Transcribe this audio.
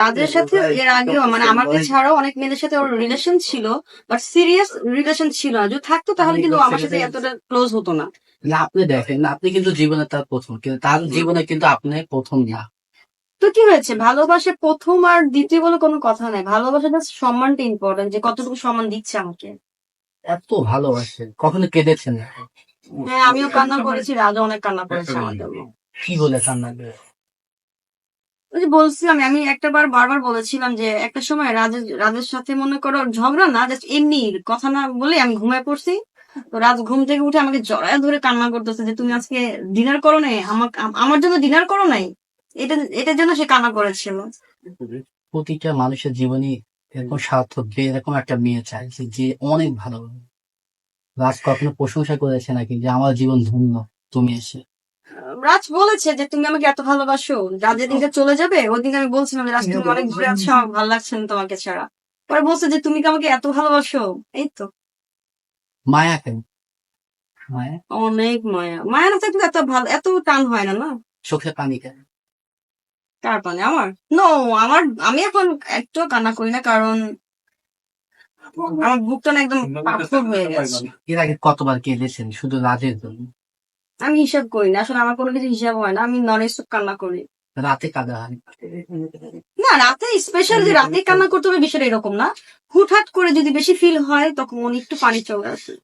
তাদের সাথে এর আগেও মানে আমাকে ছাড়াও অনেক মেয়েদের সাথে ওর রিলেশন ছিল, বাট সিরিয়াস রিলেশন ছিল না। যদি থাকতো তাহলে কিন্তু ও আমার সাথে এতটা ক্লোজ হতো না। না, আপনি দেখেন, আপনি কিন্তু জীবনে তার প্রথম, কিন্তু তার জীবনে কিন্তু আপনি প্রথম না। তো কি হয়েছে, ভালোবাসে প্রথম আর দ্বিতীয় বলে কোনো কথা নাই। ভালোবাসা জাস্ট সম্মানটা ইম্পর্টেন্ট, যে কতটুকু সম্মান দিচ্ছে আমাকে। এত ভালোবাসেন, কখনো কেঁদেছেন? হ্যাঁ, আমিও কান্না করেছি, রাজও অনেক কান্না করেছে আমার জন্য। কি বলে কান্না করে? ওই যে বলছিলাম, আমি একটা বার বারবার বলেছিলাম যে একটা সময় রাজের সাথে মনে করো ঝগড়া না, জাস্ট এমনি কথা না বলে আমি ঘুমায় পড়ছি। তো রাজ ঘুম থেকে উঠে আমাকে জড়ায় ধরে কান্না করতেছে যে তুমি আজকে ডিনার করো নাই, আমার জন্য ডিনার করো নাই। এটার জন্য সে কান্না করেছিল। প্রতিটা মানুষের জীবনে এরকম সার্থক যে এরকম একটা মেয়ে চাইছে যে অনেক ভালো। রাজ কখনো প্রশংসা করেছে নাকি যে আমার জীবন ধন্য তুমি এসে? রাজ বলেছে যে তুমি আমাকে এত ভালোবাসো, রাজ যেদিনকে চলে যাবে ওই দিন আমি বলছিলাম যে রাজ তুমি অনেক দূরে আছো, আমার ভালো লাগছে না তোমাকে ছাড়া। পরে বলছে যে তুমি কি আমাকে এত ভালোবাসো। এই তো, মায়া কেন? মায়া? অনেক মায়া। মায়া না থাকলে এত ভালো, এত টান হয় না। না, চোখে পানি কেন? কার পানে? আমার? নো, আমি এখন একটু কান্না করি না, কারণ আমার বুকটা না একদম পাথর হয়ে গেছে। এর আগে কতবার কেঁদেছেন শুধু রাজের জন্য? আমি হিসাব করি না, আসলে আমার কোনো কিছু হিসাব হয় না, আমি নন স্টপ কান্না করি। রাতে কাঁদা হয়? না, রাতে স্পেশাল যে রাতে কান্না করতে হবে বিষয়টা এরকম না। হুটহাট করে যদি বেশি ফিল হয় তখন একটু পানি চলে আসে।